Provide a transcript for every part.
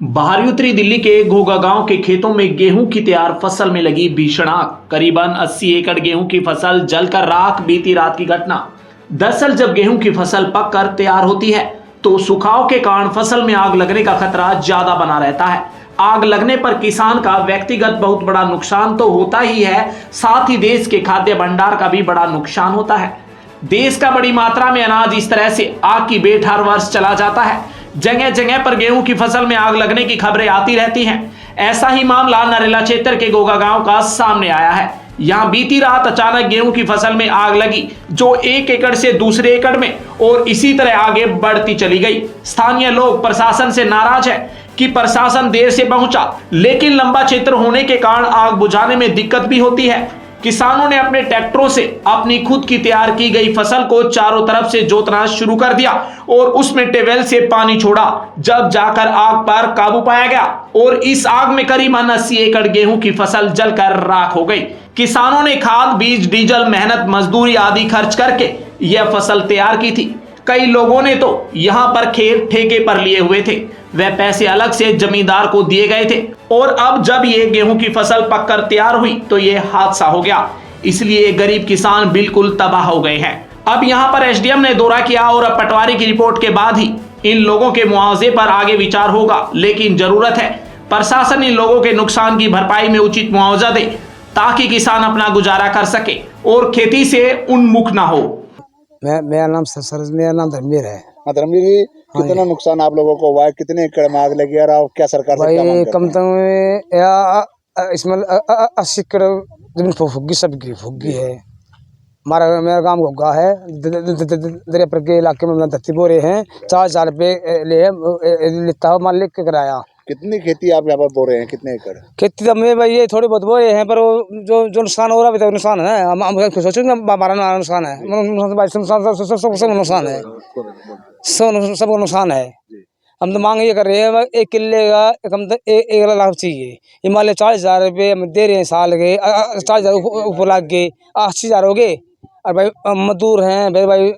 बाहरी उत्तरी दिल्ली के घोघा गांव के खेतों में गेहूं की तैयार फसल में लगी भीषण आग। करीबन 80 एकड़ गेहूं की फसल जलकर राख। बीती रात की घटना। दरअसल जब गेहूं की फसल पककर तैयार होती है तो सुखाव के कारण फसल में आग लगने का खतरा ज्यादा बना रहता है। आग लगने पर किसान का व्यक्तिगत बहुत बड़ा नुकसान तो होता ही है, साथ ही देश के खाद्य भंडार का भी बड़ा नुकसान होता है। देश का बड़ी मात्रा में अनाज इस तरह से आग की भेंट हर वर्ष चला जाता है। जगह जगह पर गेहूं की फसल में आग लगने की खबरें आती रहती हैं। ऐसा ही मामला नरेला क्षेत्र के घोघा गांव का सामने आया है। यहां बीती रात अचानक गेहूं की फसल में आग लगी, जो 1 एकड़ से दूसरे एकड़ में और इसी तरह आगे बढ़ती चली गई। स्थानीय लोग प्रशासन से नाराज है कि प्रशासन देर से पहुंचा, लेकिन लंबा क्षेत्र होने के कारण आग बुझाने में दिक्कत भी होती है। किसानों ने अपने ट्रैक्टरों से अपनी खुद की तैयार की गई फसल को चारों तरफ से जोतना शुरू कर दिया और उसमें ट्यूबवेल से पानी छोड़ा, जब जाकर आग पर काबू पाया गया और इस आग में करीबन 80 एकड़ गेहूं की फसल जलकर राख हो गई। किसानों ने खाद, बीज, डीजल, मेहनत, मजदूरी आदि खर्च करके यह फसल तैयार की थी। कई लोगों ने तो यहां पर खेत ठेके पर लिए हुए थे, वह पैसे अलग से जमींदार को दिए गए थे और अब जब ये गेहूं की फसल पककर तैयार हुई तो ये हादसा हो गया। इसलिए गरीब किसान बिल्कुल तबाह हो गए हैं। अब यहां पर एसडीएम ने दौरा किया और अब पटवारी की रिपोर्ट के बाद ही इन लोगों के मुआवजे पर आगे विचार होगा, लेकिन जरूरत है प्रशासन इन लोगों के नुकसान की भरपाई में उचित मुआवजा दे ताकि किसान अपना गुजारा कर सके और खेती से उन्मुख ना हो। मेरा नाम धर्मवीर है। धर्मवीर जी, कितना नुकसान आप लोगों को हुआ है? कितने एकड़ में आग लगी और आप क्या सरकार से क्या मांग करते हैं? कम तो या इसमें 80 एकड़ जमीन फुग्गी, सब फुग्गी है। मेरा गांव घोघा है। दरियापुर के इलाके में 30 बोरे हैं। 4,000 रुपये लेता हूँ मालिक के किराया। कितनी खेती आप यहाँ पर बो रहे हैं? कितने एकड़ खेती तो मैं भाई ये थोड़ी बहुत बोए हैं, पर वो जो नुकसान हो रहा है तो नुकसान है। हम सोचेंगे हमारा नुकसान है, नुकसान है, सबको नुकसान है। हम तो मांग ये कर रहे हैं 1 किले का कम तो 1 लाख चाहिए। हिमालय 40,000 रुपये हम दे रहे हैं साल के। 40,000 ऊपर लाग गए, 80,000 हो गए। और भाई मजदूर हैं, भाई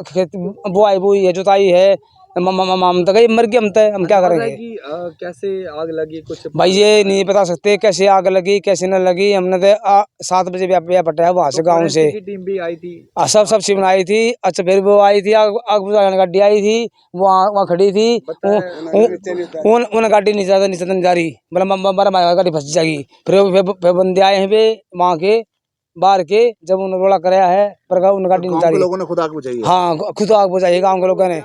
खेत बुआई है, जुताई है। हम तो गए मर गए। हम क्या करेंगे? कैसे आग लगी कुछ भाई ये नहीं बता सकते कैसे आग लगी कैसे न लगी। हमने तो 7 बजे पटा वहां से, गाँव से टीम भी आई थी। सब टीम आई थी। अच्छा फिर वो आई थी, आग बुझाने गाड़ी आई थी, वहाँ खड़ी थी। उन गाड़ी नीचे नहीं जा रही, मतलब गाड़ी फंस जाएगी। फिर बंदे आए हैं वहाँ के बाहर के, जब उन्होंने रोड़ा कराया है पर उन गाड़ी नहीं जा रही। लोगों ने खुद आग बुझाई है? हाँ, खुद आग बुझाई गाँव के लोगों ने।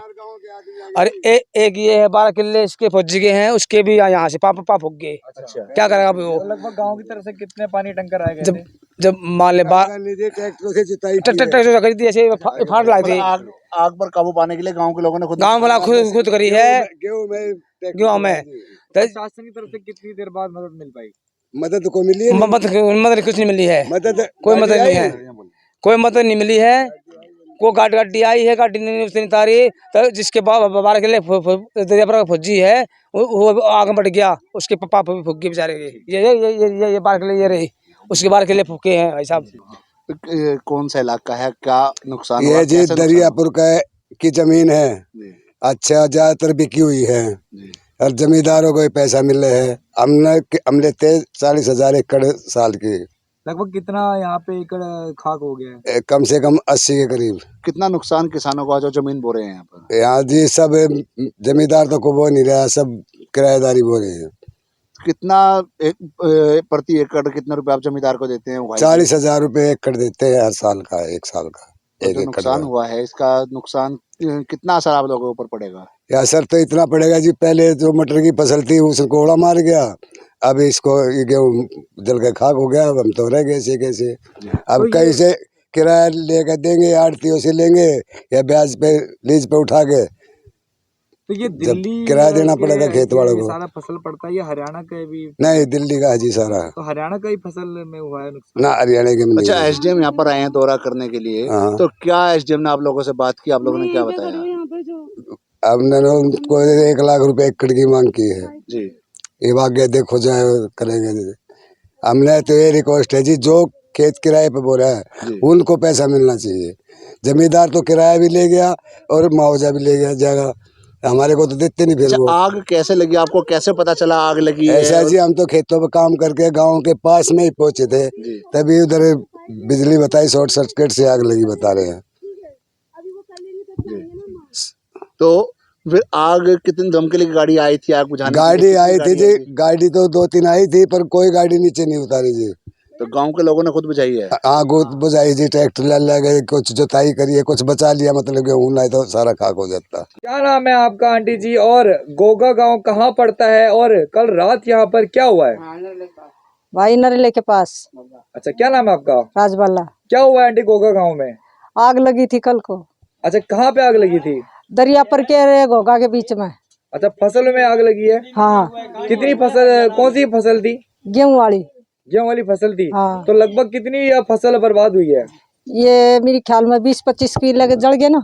और एक ये है 12 किले इसके फौजी के हैं, उसके भी यहाँ से पापा फूक गए। अच्छा, क्या करेगा अभी वो? लगभग गांव की तरफ से कितने पानी टंकर आए गए? जब मान ले ट्रैक्टर खरीदी ऐसे फाड़ लाए थे। आग पर काबू पाने के लिए गांव के लोगों ने गाँव वाला खुद करी है। गेहूं में प्रशासन की तरफ से कितनी देर बाद मदद मिल पाई? मदद को मिली है? मदद कुछ नहीं मिली है। कोई मदद नहीं है, कोई मदद नहीं मिली है। को गाड़ी आई है, गाड़ी नहीं उसने तारी, तो जिसके 12 किले फौजी है वो आग बढ़ गया, उसके पापा भी फूक गए बेचारे के। ये 12 किले ये रही, उसके 12 किले फूके हैं भाई साहब। कौन सा इलाका है, क्या नुकसान ये जी दरियापुर की जमीन है। अच्छा, ज्यादातर बिकी हुई है और जमींदारों को पैसा मिल रहे हैं। हम लेते 40,000 एकड़ साल की। लगभग कितना यहाँ पे एकड़ खाक हो गया है? कम से कम 80 के करीब। कितना नुकसान किसानों को जो जमीन बो रहे हैं यहाँ पर? यहाँ जी सब जमींदार तो को बो नहीं रहा, सब किराएदारी बो रहे हैं। कितना प्रति एकड़ कितने रुपए आप जमींदार को देते हैं? 40,000 रुपये एकड़ देते हैं हर साल का, 1 साल का। जो नुकसान हुआ है, इसका नुकसान कितना असर आप लोगों के ऊपर पड़ेगा? असर तो इतना पड़ेगा जी, पहले जो मटर की फसल थी उसको ओड़ा मार गया, अब इसको ये गेहूं जल के खाक हो गया। अब हम तो रह गए कैसे। अब कहीं से किराया लेकर देंगे, आड़तियों से लेंगे या ब्याज पे लीज पे उठा के, तो ये दिल्ली किराया देना पड़ेगा खेत वालों को। सारा फसल पड़ता है, ये हरियाणा का भी? नहीं, दिल्ली का है जी सारा। तो हरियाणा का ही फसल में हुआ है नुकसान? ना, हरियाणा के में। अच्छा, एसडीएम यहाँ पर आए हैं दौरा करने के लिए, तो क्या एसडीएम ने आप लोगों से बात की? आप लोगों ने क्या बताया? हमने उनको 1 लाख रुपए एकड़ की मांग की है जी। ये भाग्य देखो जाए करेंगे। हमने तो ये रिक्वेस्ट है जी, जो खेत किराए पे बोल रहा है उनको पैसा मिलना चाहिए। जमींदार तो किराया भी ले गया और मुआवजा भी ले गया जाएगा, हमारे को तो देते नहीं फिर अच्छा, वो। आग कैसे लगी आपको, कैसे पता चला आग लगी है? ऐसा जी, हम तो खेतों पे काम करके गांव के पास में ही पहुंचे थे, जी। तभी उधर बिजली बताई, शॉर्ट सर्किट से आग लगी बता रहे हैं। तो फिर आग कितने दम के लिए गाड़ी आई थी आग बुझाने के लिए? गाड़ी कितनी आई थी गाड़ी जी, गाड़ी तो 2-3 आई थी, पर कोई गाड़ी नीचे नहीं उतारी जी। तो गांव के लोगों ने खुद बुझाई है? आग बुझाई जी, ट्रैक्टर ले गए, कुछ जुताई करिए, कुछ बचा लिया, मतलब गेहूं नहीं तो सारा खाक हो जाता। क्या नाम है आपका आंटी जी, और गोगा गांव कहाँ पड़ता है, और कल रात यहाँ पर क्या हुआ है? भाई नरेले के पास अच्छा, क्या नाम है आपका? राजबाला। क्या हुआ है आंटी गोगा गांव में? आग लगी थी कल को, अच्छा, कहाँ पे आग लगी थी? दरिया पर के रे घोगा के बीच में। अच्छा, फसल में आग लगी है? हाँ, कितनी फसल, कौन सी फसल थी? गेहूं वाली। गेहूं वाली फसल थी? हाँ। तो लगभग कितनी फसल बर्बाद हुई है? ये मेरे ख्याल में 20-25 की लगे जल गए ना।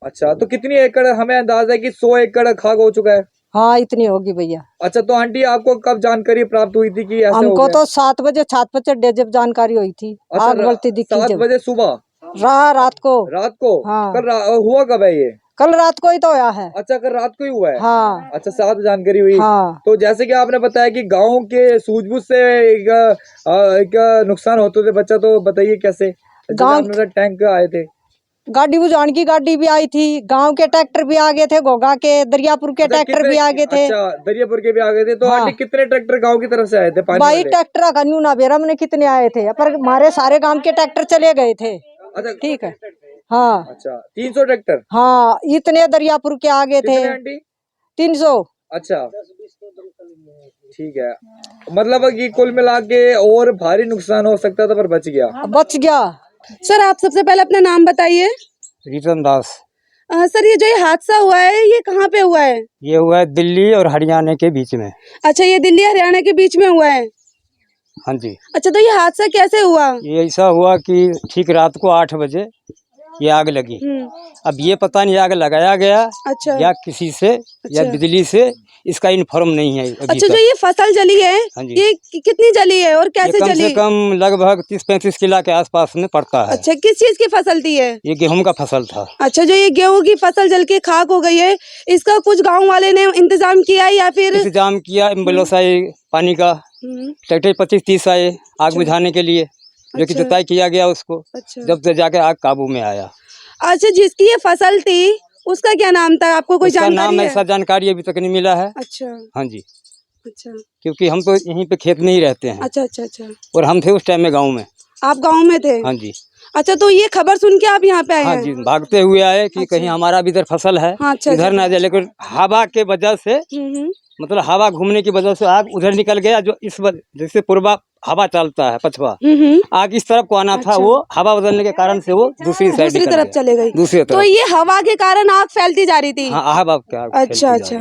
अच्छा, तो कितनी एकड़, हमें अंदाजा है कि 100 एकड़ खाक हो चुका है। हाँ, इतनी होगी भैया। अच्छा, तो आंटी आपको कब जानकारी प्राप्त हुई थी कि ऐसा हो हमको गया? तो 7 बजे छत पर चढ़े जब जानकारी हुई थी। अच्छा, आग बढ़ती दिखी 7 जब। बजे सुबह? रात को। रात को? हाँ। कल हुआ कब है ये? कल रात को ही तो आया है। अच्छा, कल रात को ही हुआ है? हाँ। अच्छा, 7 जानकारी हुई। हाँ। तो जैसे कि आपने बताया कि गांव के सूझबूझ से एक नुकसान होते थे, बच्चा, तो बताइए कैसे? गांव टैंक आए थे? गाड़ी बुझाने की गाड़ी भी आई थी, गांव के ट्रैक्टर भी आ गए थे, घोगा के दरियापुर के अच्छा, ट्रैक्टर भी आ गए थे। अच्छा, दरियापुर के भी आ गए थे। तो हाँ। आंटी कितने ट्रैक्टर गांव की तरफ से आए थे पानी भाई वाले? ट्रैक्टर का न्यू नाबेरा में कितने आए थे, पर हमारे सारे गांव के ट्रैक्टर चले गए थे। अच्छा, ठीक है। हाँ। अच्छा, 300 ट्रैक्टर? हाँ, इतने दरियापुर के आगे थे। कितने आंटी? 300। अच्छा, ठीक है। मतलब कि कुल मिला के और भारी नुकसान हो सकता था, पर बच गया। बच गया। सर, आप सबसे पहले अपना नाम बताइए। रीतन दास। सर, ये जो ये हादसा हुआ है, ये कहाँ पे हुआ है? ये हुआ है दिल्ली और हरियाणा के बीच में। अच्छा, ये दिल्ली हरियाणा के बीच में हुआ है? हाँ जी। अच्छा, तो ये हादसा कैसे हुआ? ये ऐसा हुआ कि ठीक रात को 8 बजे ये आग लगी। अब ये पता नहीं आग लगाया गया अच्छा। या किसी से या अच्छा। बिजली से, इसका इन्फॉर्म नहीं है अभी अच्छा, तक। जो ये फसल जली है, हाँ जी। ये कितनी जली है और ये कैसे कम जली? से कम लगभग 30-35 किला के आसपास में पड़ता है। अच्छा, किस चीज की फसल थी ये? ये गेहूं का फसल था। अच्छा, जो ये गेहूं की फसल जल के खाक हो गई है, इसका कुछ गांव वाले ने इंतजाम किया है या फिर? इंतजाम किया, एम्बुलेंस आई पानी का, ट्रैक्टर 25-30 आए आग बुझाने के लिए, जो कि अच्छा। जुताई किया गया उसको। अच्छा। जब से जाके आग काबू में आया। अच्छा, जिसकी ये फसल थी उसका क्या नाम था, आपको कोई उसका जानकारी नाम है? ऐसा जानकारी अभी तक नहीं मिला है। अच्छा। हाँ जी, अच्छा। क्योंकि हम तो यहीं पे खेत में ही रहते हैं। अच्छा। अच्छा। अच्छा, और हम थे उस टाइम में गाँव में। आप गांव में थे? हाँ जी। अच्छा, तो ये खबर सुन के आप यहाँ पे आए हाँ हैं? जी, भागते हुए आए कि अच्छा। कहीं हमारा भी इधर फसल है, हाँ, अच्छा, इधर अच्छा। ना जाए, लेकिन हवा के वजह से, मतलब हवा घूमने की वजह से आग उधर निकल गया। जो जैसे पूर्वा हवा चलता है, पछवा आग इस तरफ को आना था, अच्छा। वो हवा बदलने के कारण से वो दूसरी साइड दूसरी तरफ चले गई। दूसरी तो तरफ। ये हवा के कारण आग फैलती जा रही थी? हाँ, हवा क्या अच्छा। अच्छा।